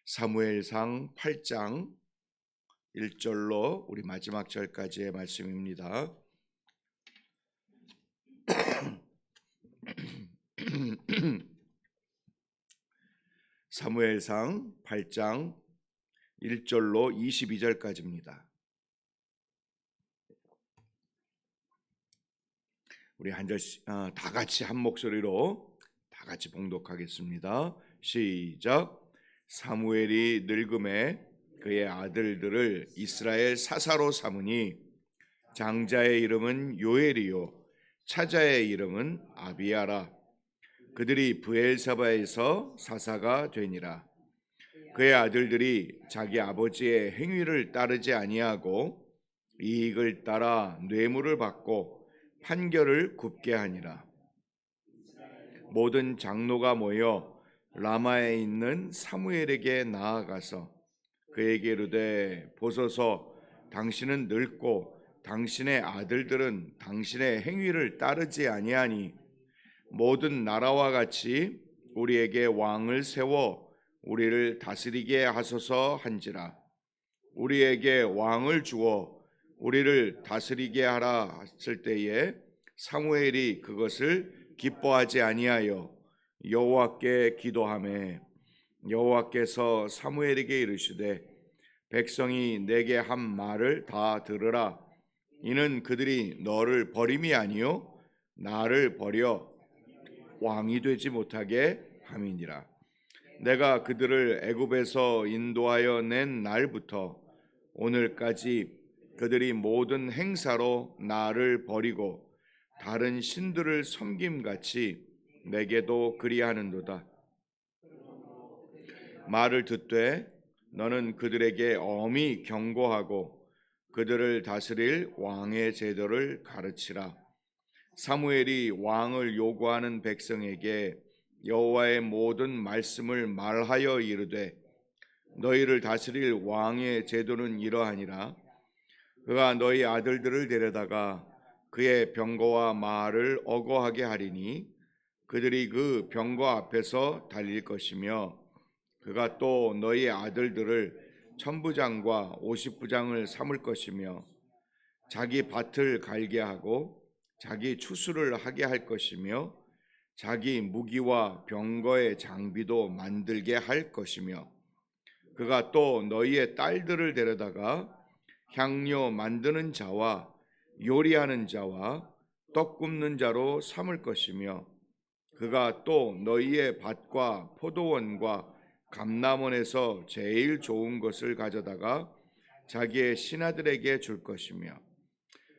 사무엘상 8장 1절로 우리 마지막 절까지의 말씀입니다. 사무엘상 8장 1절로 22절까지입니다. 우리 한 절씩 다 같이 한 목소리로 다 같이 봉독하겠습니다. 시작. 사무엘이 늙음에 그의 아들들을 이스라엘 사사로 삼으니 장자의 이름은 요엘이요 차자의 이름은 아비야라. 그들이 브엘사바에서 사사가 되니라. 그의 아들들이 자기 아버지의 행위를 따르지 아니하고 이익을 따라 뇌물을 받고 판결을 굽게 하니라. 모든 장로가 모여 라마에 있는 사무엘에게 나아가서 그에게 이르되 보소서, 당신은 늙고 당신의 아들들은 당신의 행위를 따르지 아니하니 모든 나라와 같이 우리에게 왕을 세워 우리를 다스리게 하소서 한지라. 우리에게 왕을 주어 우리를 다스리게 하라 했을 때에 사무엘이 그것을 기뻐하지 아니하여 여호와께 기도하매 여호와께서 사무엘에게 이르시되 백성이 내게 한 말을 다 들으라. 이는 그들이 너를 버림이 아니요 나를 버려 왕이 되지 못하게 함이니라. 내가 그들을 애굽에서 인도하여 낸 날부터 오늘까지 그들이 모든 행사로 나를 버리고 다른 신들을 섬김같이 내게도 그리하는도다. 말을 듣되 너는 그들에게 엄히 경고하고 그들을 다스릴 왕의 제도를 가르치라. 사무엘이 왕을 요구하는 백성에게 여호와의 모든 말씀을 말하여 이르되 너희를 다스릴 왕의 제도는 이러하니라. 그가 너희 아들들을 데려다가 그의 병거와 말을 어거하게 하리니 그들이 그 병거 앞에서 달릴 것이며 그가 또 너희 아들들을 천부장과 오십부장을 삼을 것이며 자기 밭을 갈게 하고 자기 추수를 하게 할 것이며 자기 무기와 병거의 장비도 만들게 할 것이며 그가 또 너희의 딸들을 데려다가 향료 만드는 자와 요리하는 자와 떡 굽는 자로 삼을 것이며 그가 또 너희의 밭과 포도원과 감람원에서 제일 좋은 것을 가져다가 자기의 신하들에게 줄 것이며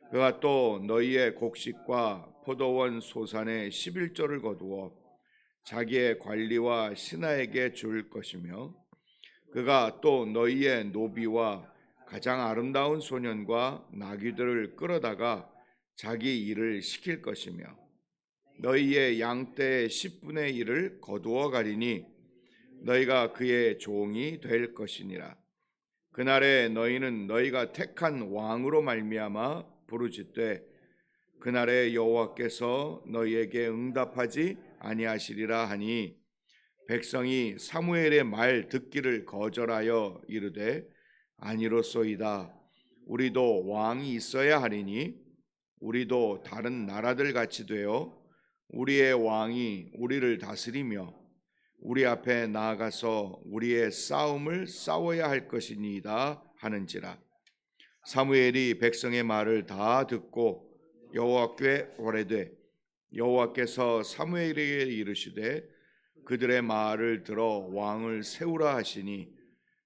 그가 또 너희의 곡식과 포도원 소산의 11조를 거두어 자기의 관리와 신하에게 줄 것이며 그가 또 너희의 노비와 가장 아름다운 소년과 나귀들을 끌어다가 자기 일을 시킬 것이며 너희의 양떼의 10분의 1을 거두어 가리니 너희가 그의 종이 될 것이니라. 그날에 너희는 너희가 택한 왕으로 말미암아 부르짖되 그날에 여호와께서 너희에게 응답하지 아니하시리라 하니 백성이 사무엘의 말 듣기를 거절하여 이르되 아니로소이다. 우리도 왕이 있어야 하리니 우리도 다른 나라들 같이 되어 우리의 왕이 우리를 다스리며 우리 앞에 나아가서 우리의 싸움을 싸워야 할 것이니이다 하는지라. 사무엘이 백성의 말을 다 듣고 여호와께 오래되 여호와께서 사무엘에게 이르시되 그들의 말을 들어 왕을 세우라 하시니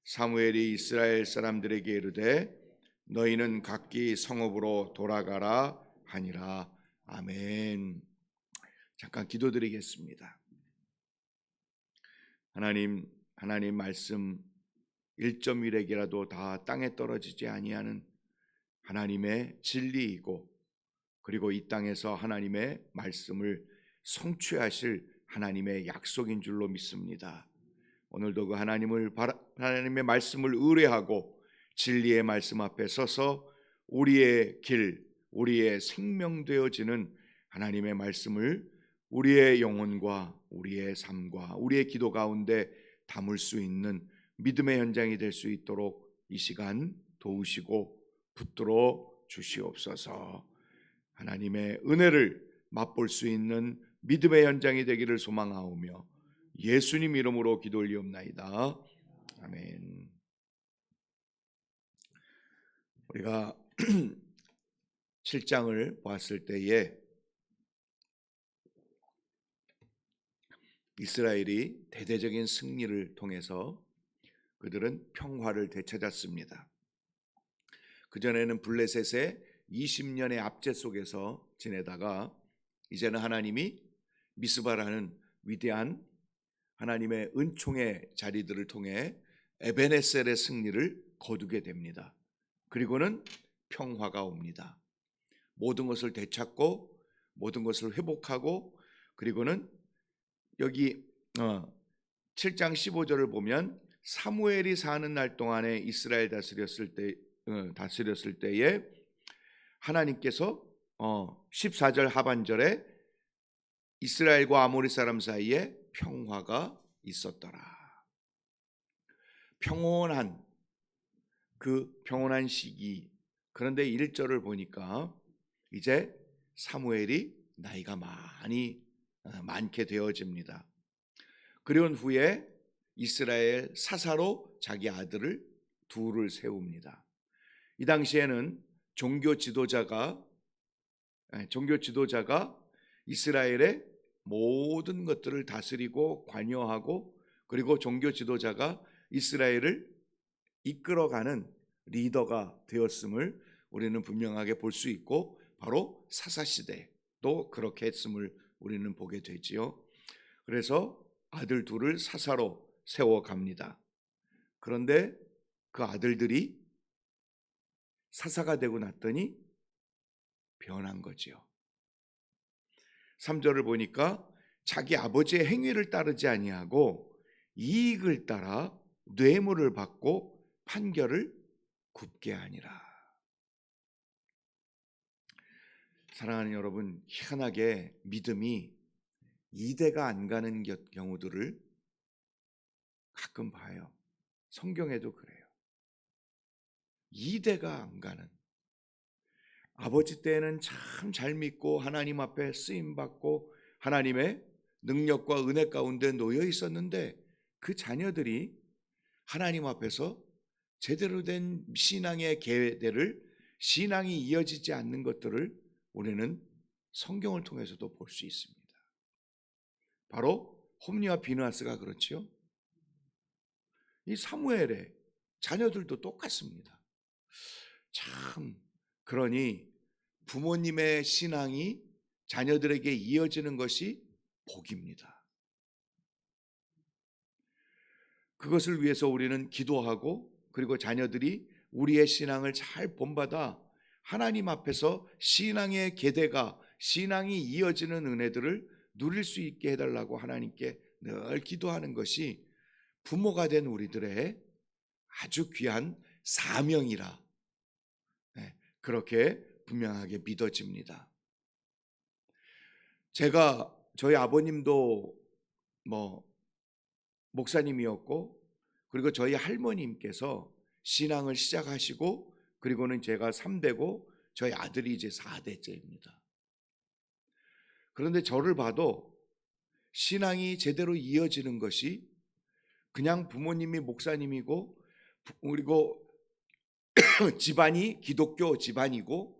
사무엘이 이스라엘 사람들에게 이르되 너희는 각기 성읍으로 돌아가라 하니라. 아멘. 잠깐 기도드리겠습니다. 하나님 말씀 1.1핵이라도 다 땅에 떨어지지 아니하는 하나님의 진리이고 그리고 이 땅에서 하나님의 말씀을 성취하실 하나님의 약속인 줄로 믿습니다. 오늘도 그 하나님의 말씀을 의뢰하고 진리의 말씀 앞에 서서 우리의 길, 우리의 생명 되어지는 하나님의 말씀을 우리의 영혼과 우리의 삶과 우리의 기도 가운데 담을 수 있는 믿음의 현장이 될 수 있도록 이 시간 도우시고 붙들어 주시옵소서. 하나님의 은혜를 맛볼 수 있는 믿음의 현장이 되기를 소망하오며 예수님 이름으로 기도 올리옵나이다. 아멘. 우리가 7장을 보았을 때에 이스라엘이 대대적인 승리를 통해서 그들은 평화를 되찾았습니다. 그전에는 블레셋의 20년의 압제 속에서 지내다가 이제는 하나님이 미스바라는 위대한 하나님의 은총의 자리들을 통해 에베네셀의 승리를 거두게 됩니다. 그리고는 평화가 옵니다. 모든 것을 되찾고 모든 것을 회복하고 그리고는 여기 7장 15절을 보면 사무엘이 사는 날 동안에 이스라엘 다스렸을 때에 하나님께서 14절 하반절에 이스라엘과 아모리 사람 사이에 평화가 있었더라. 평온한 시기. 그런데 1절을 보니까 이제 사무엘이 나이가 많게 되어집니다. 그런 후에 이스라엘 사사로 자기 아들을 둘을 세웁니다. 이 당시에는 종교 지도자가 이스라엘의 모든 것들을 다스리고 관여하고 그리고 종교 지도자가 이스라엘을 이끌어가는 리더가 되었음을 우리는 분명하게 볼 수 있고 바로 사사시대도 그렇게 했음을 우리는 보게 되지요. 그래서 아들 둘을 사사로 세워갑니다. 그런데 그 아들들이 사사가 되고 났더니 변한 거지요. 3절을 보니까 자기 아버지의 행위를 따르지 아니하고 이익을 따라 뇌물을 받고 판결을 굽게 하니라. 사랑하는 여러분, 희한하게 믿음이 이대가 안 가는 경우들을 가끔 봐요. 성경에도 그래요. 이대가 안 가는. 아버지 때에는 참 잘 믿고 하나님 앞에 쓰임받고 하나님의 능력과 은혜 가운데 놓여 있었는데 그 자녀들이 하나님 앞에서 제대로 된 신앙의 계대를 신앙이 이어지지 않는 것들을 우리는 성경을 통해서도 볼 수 있습니다. 바로 홈리와 비느하스가 그렇지요. 이 사무엘의 자녀들도 똑같습니다. 참 그러니 부모님의 신앙이 자녀들에게 이어지는 것이 복입니다. 그것을 위해서 우리는 기도하고 그리고 자녀들이 우리의 신앙을 잘 본받아 하나님 앞에서 신앙의 계대가 신앙이 이어지는 은혜들을 누릴 수 있게 해달라고 하나님께 늘 기도하는 것이 부모가 된 우리들의 아주 귀한 사명이라 그렇게 분명하게 믿어집니다. 저희 아버님도 목사님이었고 그리고 저희 할머님께서 신앙을 시작하시고 그리고는 제가 3대고 저희 아들이 이제 4대째입니다. 그런데 저를 봐도 신앙이 제대로 이어지는 것이 그냥 부모님이 목사님이고 그리고 집안이 기독교 집안이고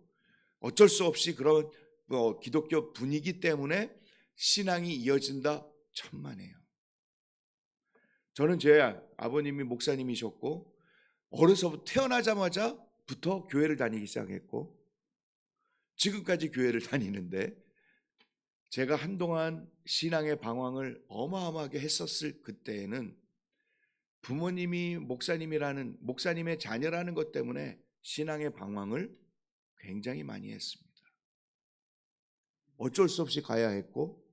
어쩔 수 없이 그런 기독교 분위기 때문에 신앙이 이어진다 천만에요. 저는 제 아버님이 목사님이셨고 어려서부터 태어나자마자부터 교회를 다니기 시작했고 지금까지 교회를 다니는데 제가 한동안 신앙의 방황을 어마어마하게 했었을 그때에는 부모님이 목사님의 자녀라는 것 때문에 신앙의 방황을 굉장히 많이 했습니다. 어쩔 수 없이 가야 했고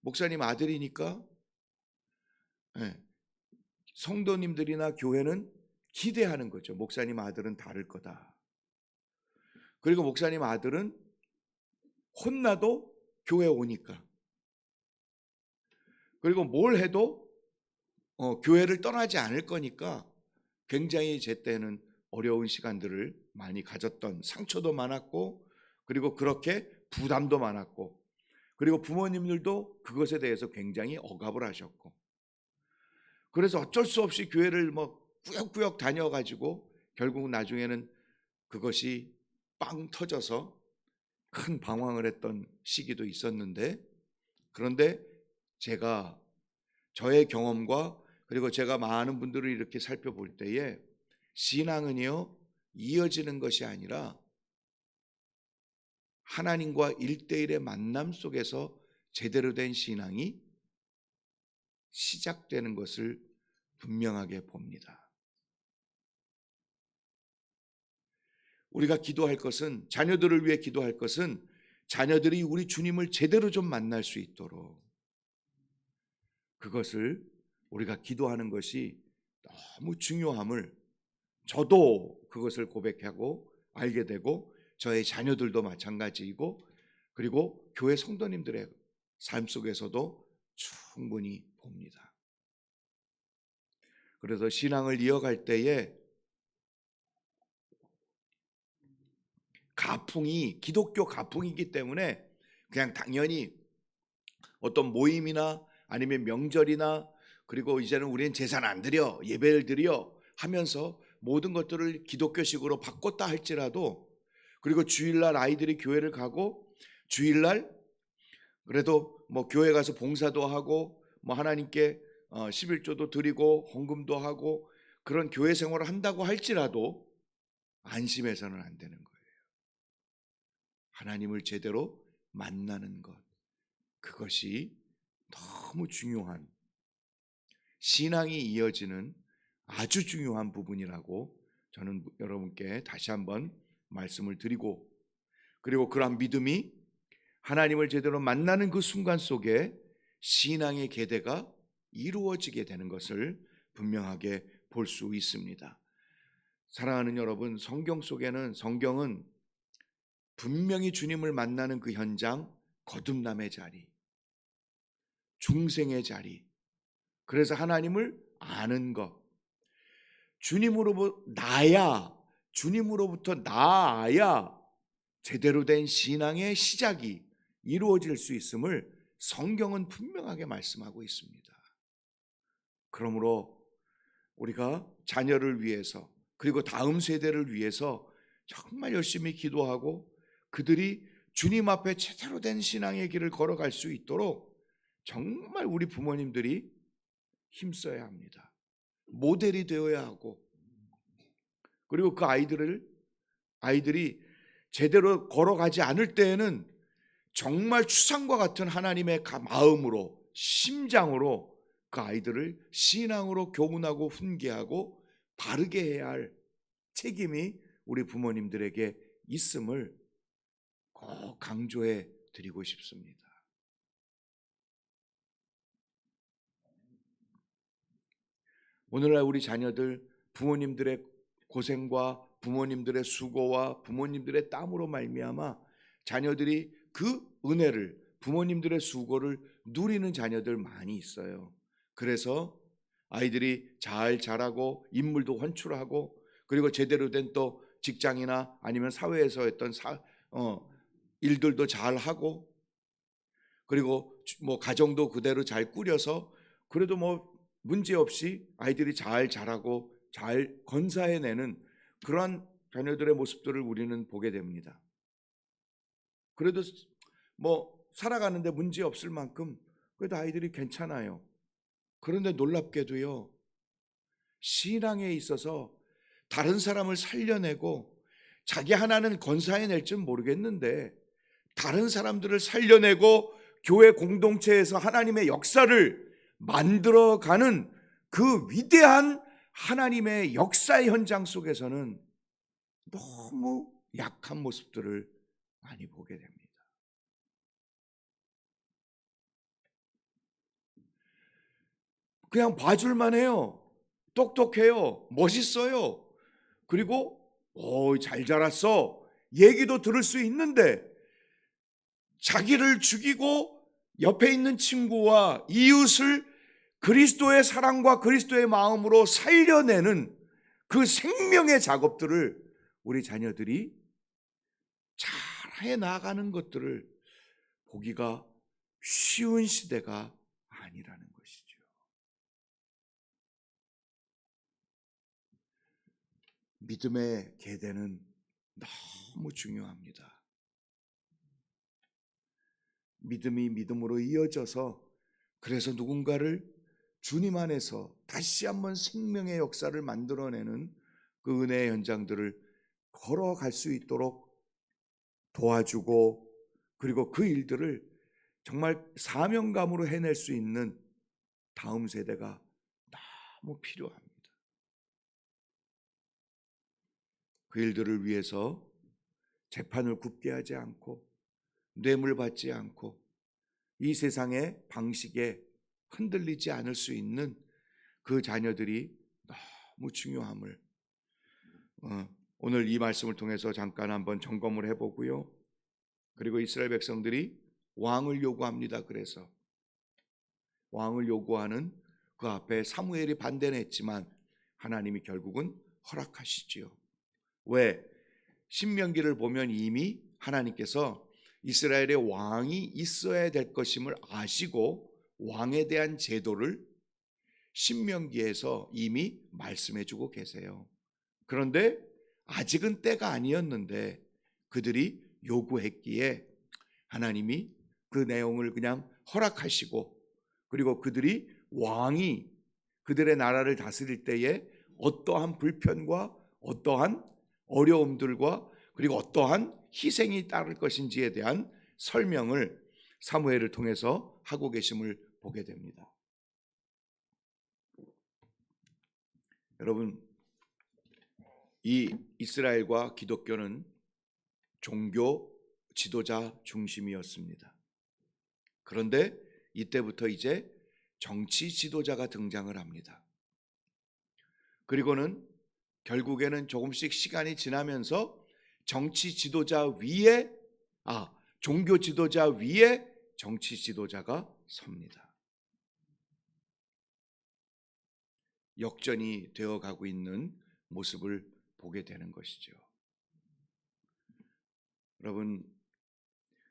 목사님 아들이니까 성도님들이나 교회는 기대하는 거죠. 목사님 아들은 다를 거다. 그리고 목사님 아들은 혼나도 교회 오니까. 그리고 뭘 해도 교회를 떠나지 않을 거니까 굉장히 제 때는 어려운 시간들을 많이 가졌던, 상처도 많았고, 그리고 그렇게 부담도 많았고, 그리고 부모님들도 그것에 대해서 굉장히 억압을 하셨고, 그래서 어쩔 수 없이 교회를 뭐 꾸역꾸역 다녀가지고 결국 나중에는 그것이 빵 터져서 큰 방황을 했던 시기도 있었는데, 그런데 제가 저의 경험과 그리고 제가 많은 분들을 이렇게 살펴볼 때에 신앙은요, 이어지는 것이 아니라 하나님과 1대1의 만남 속에서 제대로 된 신앙이 시작되는 것을 분명하게 봅니다. 우리가 기도할 것은, 자녀들을 위해 기도할 것은 자녀들이 우리 주님을 제대로 좀 만날 수 있도록, 그것을 우리가 기도하는 것이 너무 중요함을 저도 그것을 고백하고 알게 되고, 저의 자녀들도 마찬가지이고, 그리고 교회 성도님들의 삶 속에서도 충분히 봅니다. 그래서 신앙을 이어갈 때에 가풍이 기독교 가풍이기 때문에 그냥 당연히 어떤 모임이나 아니면 명절이나, 그리고 이제는 우리는 제사 안 드려, 예배를 드려 하면서 모든 것들을 기독교식으로 바꿨다 할지라도, 그리고 주일날 아이들이 교회를 가고 주일날 그래도 뭐 교회 가서 봉사도 하고 뭐 하나님께 11조도 드리고 헌금도 하고 그런 교회 생활을 한다고 할지라도 안심해서는 안 되는 거예요. 하나님을 제대로 만나는 것, 그것이 너무 중요한, 신앙이 이어지는 아주 중요한 부분이라고 저는 여러분께 다시 한번 말씀을 드리고, 그리고 그러한 믿음이 하나님을 제대로 만나는 그 순간 속에 신앙의 계대가 이루어지게 되는 것을 분명하게 볼 수 있습니다. 사랑하는 여러분, 성경은 분명히 주님을 만나는 그 현장, 거듭남의 자리, 중생의 자리, 그래서 하나님을 아는 것, 주님으로부터 나아야 제대로 된 신앙의 시작이 이루어질 수 있음을 성경은 분명하게 말씀하고 있습니다. 그러므로 우리가 자녀를 위해서, 그리고 다음 세대를 위해서 정말 열심히 기도하고 그들이 주님 앞에 제대로 된 신앙의 길을 걸어갈 수 있도록 정말 우리 부모님들이 힘써야 합니다. 모델이 되어야 하고, 그리고 그 아이들이 제대로 걸어가지 않을 때에는 정말 추상과 같은 하나님의 마음으로, 심장으로 그 아이들을 신앙으로 교훈하고 훈계하고 바르게 해야 할 책임이 우리 부모님들에게 있음을 꼭 강조해 드리고 싶습니다. 오늘날 우리 자녀들, 부모님들의 고생과 부모님들의 수고와 부모님들의 땀으로 말미암아 자녀들이 그 은혜를, 부모님들의 수고를 누리는 자녀들 많이 있어요. 그래서 아이들이 잘 자라고 인물도 헌출하고, 그리고 제대로 된 또 직장이나 아니면 사회에서 했던 일들도 잘 하고, 그리고 뭐 가정도 그대로 잘 꾸려서 그래도 뭐 문제 없이 아이들이 잘 자라고 잘 건사해내는 그러한 자녀들의 모습들을 우리는 보게 됩니다. 그래도 뭐 살아가는데 문제 없을 만큼 그래도 아이들이 괜찮아요. 그런데 놀랍게도요, 신앙에 있어서 다른 사람을 살려내고, 자기 하나는 건사해낼 줄 모르겠는데 다른 사람들을 살려내고 교회 공동체에서 하나님의 역사를 만들어가는 그 위대한 하나님의 역사의 현장 속에서는 너무 약한 모습들을 많이 보게 됩니다. 그냥 봐줄만 해요. 똑똑해요. 멋있어요. 그리고 잘 자랐어. 얘기도 들을 수 있는데 자기를 죽이고 옆에 있는 친구와 이웃을 그리스도의 사랑과 그리스도의 마음으로 살려내는 그 생명의 작업들을 우리 자녀들이 잘 해나가는 것들을 보기가 쉬운 시대가 아니라는 것이죠. 믿음의 계대는 너무 중요합니다. 믿음이 믿음으로 이어져서 그래서 누군가를 주님 안에서 다시 한번 생명의 역사를 만들어내는 그 은혜의 현장들을 걸어갈 수 있도록 도와주고, 그리고 그 일들을 정말 사명감으로 해낼 수 있는 다음 세대가 너무 필요합니다. 그 일들을 위해서 재판을 굽게 하지 않고 뇌물 받지 않고 이 세상의 방식에 흔들리지 않을 수 있는 그 자녀들이 너무 중요함을 오늘 이 말씀을 통해서 잠깐 한번 점검을 해보고요. 그리고 이스라엘 백성들이 왕을 요구합니다. 그래서 왕을 요구하는 그 앞에 사무엘이 반대는 했지만 하나님이 결국은 허락하시지요. 왜? 신명기를 보면 이미 하나님께서 이스라엘의 왕이 있어야 될 것임을 아시고 왕에 대한 제도를 신명기에서 이미 말씀해 주고 계세요. 그런데 아직은 때가 아니었는데 그들이 요구했기에 하나님이 그 내용을 그냥 허락하시고, 그리고 그들이 왕이 그들의 나라를 다스릴 때에 어떠한 불편과 어떠한 어려움들과 그리고 어떠한 희생이 따를 것인지에 대한 설명을 사무엘을 통해서 하고 계심을 보게 됩니다. 여러분, 이 이스라엘과 기독교는 종교 지도자 중심이었습니다. 그런데 이때부터 이제 정치 지도자가 등장을 합니다. 그리고는 결국에는 조금씩 시간이 지나면서 정치 지도자 위에 종교 지도자 위에 정치 지도자가 섭니다. 역전이 되어가고 있는 모습을 보게 되는 것이죠. 여러분,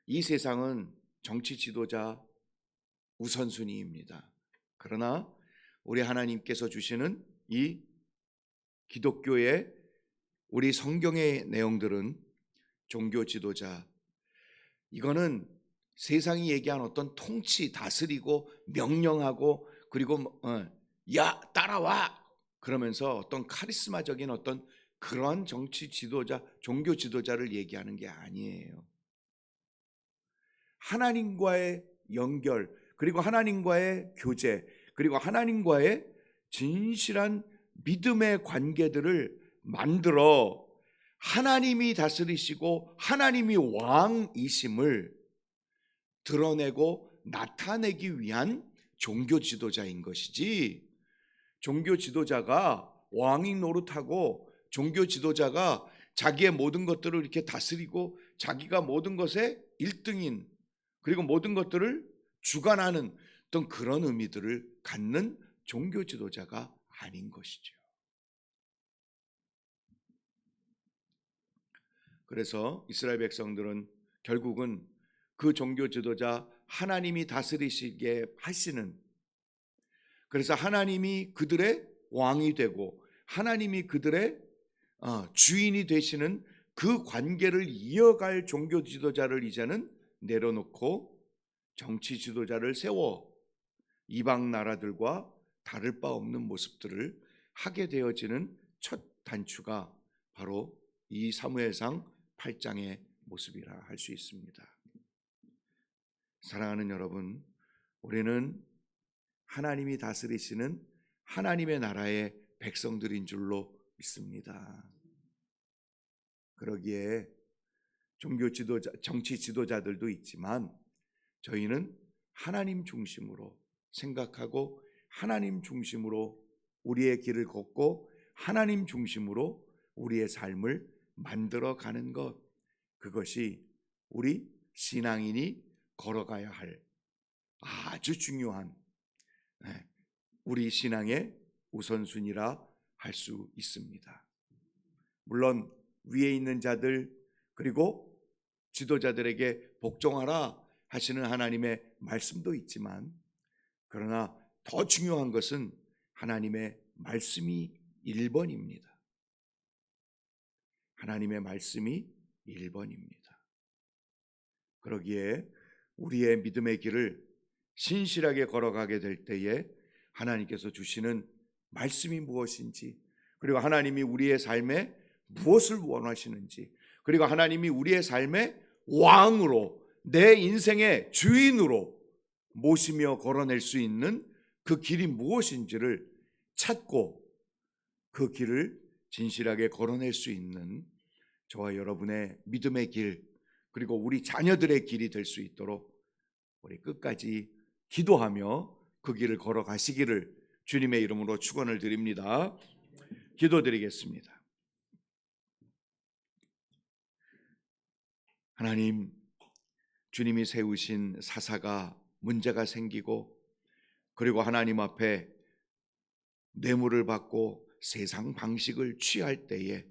이 세상은 정치 지도자 우선순위입니다. 그러나 우리 하나님께서 주시는 이 기독교의 우리 성경의 내용들은 종교 지도자, 이거는 세상이 얘기한 어떤 통치, 다스리고 명령하고 그리고 야 따라와 그러면서 어떤 카리스마적인 어떤 그런 정치 지도자, 종교 지도자를 얘기하는 게 아니에요. 하나님과의 연결, 그리고 하나님과의 교제, 그리고 하나님과의 진실한 믿음의 관계들을 만들어 하나님이 다스리시고 하나님이 왕이심을 드러내고 나타내기 위한 종교 지도자인 것이지, 종교 지도자가 왕이 노릇하고 종교 지도자가 자기의 모든 것들을 이렇게 다스리고 자기가 모든 것에 1등인, 그리고 모든 것들을 주관하는 어떤 그런 의미들을 갖는 종교 지도자가 아닌 것이죠. 그래서 이스라엘 백성들은 결국은 그 종교 지도자 하나님이 다스리시게 하시는, 그래서 하나님이 그들의 왕이 되고 하나님이 그들의 주인이 되시는 그 관계를 이어갈 종교 지도자를 이제는 내려놓고 정치 지도자를 세워 이방 나라들과 다를 바 없는 모습들을 하게 되어지는 첫 단추가 바로 이 사무엘상 8장의 모습이라 할 수 있습니다. 사랑하는 여러분, 우리는 하나님이 다스리시는 하나님의 나라의 백성들인 줄로 믿습니다. 그러기에 종교 지도자, 정치 지도자들도 있지만 저희는 하나님 중심으로 생각하고 하나님 중심으로 우리의 길을 걷고 하나님 중심으로 우리의 삶을 만들어가는 것, 그것이 우리 신앙인이 걸어가야 할 아주 중요한 우리 신앙의 우선순위라 할 수 있습니다. 물론 위에 있는 자들 그리고 지도자들에게 복종하라 하시는 하나님의 말씀도 있지만, 그러나 더 중요한 것은 하나님의 말씀이 1번입니다. 하나님의 말씀이 1번입니다. 그러기에 우리의 믿음의 길을 신실하게 걸어가게 될 때에 하나님께서 주시는 말씀이 무엇인지, 그리고 하나님이 우리의 삶에 무엇을 원하시는지, 그리고 하나님이 우리의 삶의 왕으로, 내 인생의 주인으로 모시며 걸어낼 수 있는 그 길이 무엇인지를 찾고 그 길을 진실하게 걸어낼 수 있는 저와 여러분의 믿음의 길, 그리고 우리 자녀들의 길이 될 수 있도록 우리 끝까지 기도하며 그 길을 걸어가시기를 주님의 이름으로 축원을 드립니다. 기도드리겠습니다. 하나님, 주님이 세우신 사사가 문제가 생기고, 그리고 하나님 앞에 뇌물을 받고 세상 방식을 취할 때에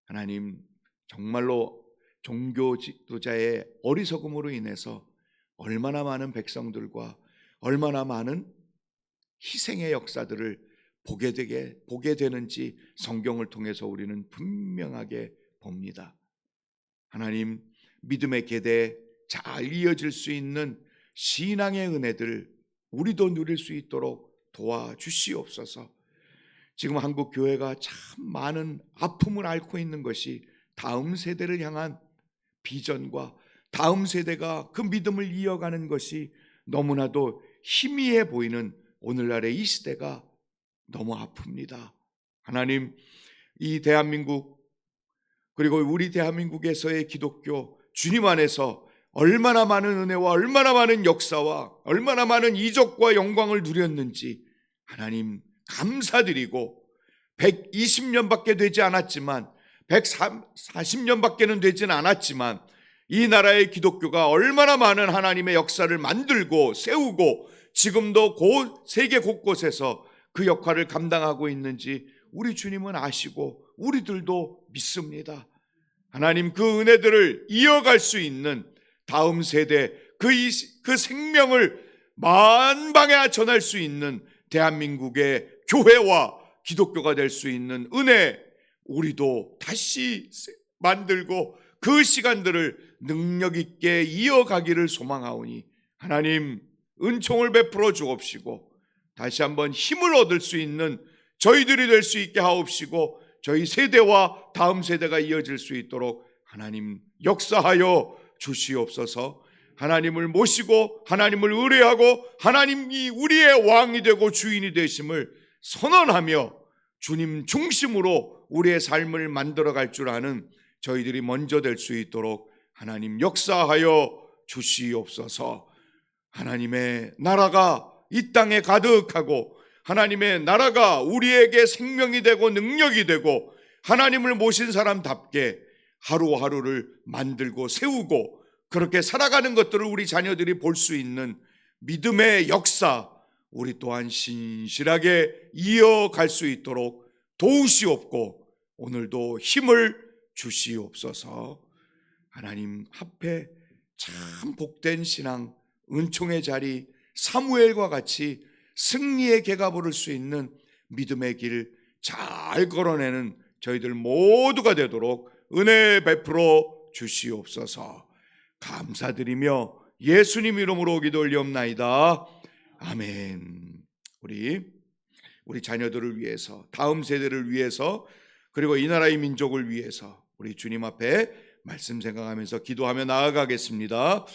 하나님, 정말로 종교 지도자의 어리석음으로 인해서 얼마나 많은 백성들과 얼마나 많은 희생의 역사들을 보게 되는지 성경을 통해서 우리는 분명하게 봅니다. 하나님, 믿음의 계대에 잘 이어질 수 있는 신앙의 은혜들 우리도 누릴 수 있도록 도와주시옵소서. 지금 한국 교회가 참 많은 아픔을 앓고 있는 것이 다음 세대를 향한 비전과 다음 세대가 그 믿음을 이어가는 것이 너무나도 희미해 보이는 오늘날의 이 시대가 너무 아픕니다. 하나님, 이 대한민국, 그리고 우리 대한민국에서의 기독교, 주님 안에서 얼마나 많은 은혜와 얼마나 많은 역사와 얼마나 많은 이적과 영광을 누렸는지 하나님 감사드리고, 120년밖에 되지 않았지만, 140년밖에는 되지는 않았지만, 이 나라의 기독교가 얼마나 많은 하나님의 역사를 만들고 세우고 지금도 세계 곳곳에서 그 역할을 감당하고 있는지 우리 주님은 아시고 우리들도 믿습니다. 하나님, 그 은혜들을 이어갈 수 있는 다음 세대, 그 생명을 만방에 전할 수 있는 대한민국의 교회와 기독교가 될 수 있는 은혜, 우리도 다시 만들고 그 시간들을 능력 있게 이어가기를 소망하오니 하나님, 은총을 베풀어 주옵시고 다시 한번 힘을 얻을 수 있는 저희들이 될 수 있게 하옵시고, 저희 세대와 다음 세대가 이어질 수 있도록 하나님 역사하여 주시옵소서. 하나님을 모시고 하나님을 의뢰하고 하나님이 우리의 왕이 되고 주인이 되심을 선언하며 주님 중심으로 우리의 삶을 만들어갈 줄 아는 저희들이 먼저 될 수 있도록 하나님 역사하여 주시옵소서. 하나님의 나라가 이 땅에 가득하고 하나님의 나라가 우리에게 생명이 되고 능력이 되고 하나님을 모신 사람답게 하루하루를 만들고 세우고 그렇게 살아가는 것들을 우리 자녀들이 볼 수 있는 믿음의 역사, 우리 또한 신실하게 이어갈 수 있도록 도우시옵고 오늘도 힘을 주시옵소서. 하나님 앞에 참 복된 신앙, 은총의 자리, 사무엘과 같이 승리의 개가 부를 수 있는 믿음의 길 잘 걸어내는 저희들 모두가 되도록 은혜 베풀어 주시옵소서. 감사드리며 예수님 이름으로 기도 올리옵나이다. 아멘. 우리 자녀들을 위해서, 다음 세대를 위해서, 그리고 이 나라의 민족을 위해서 우리 주님 앞에 말씀 생각하면서 기도하며 나아가겠습니다.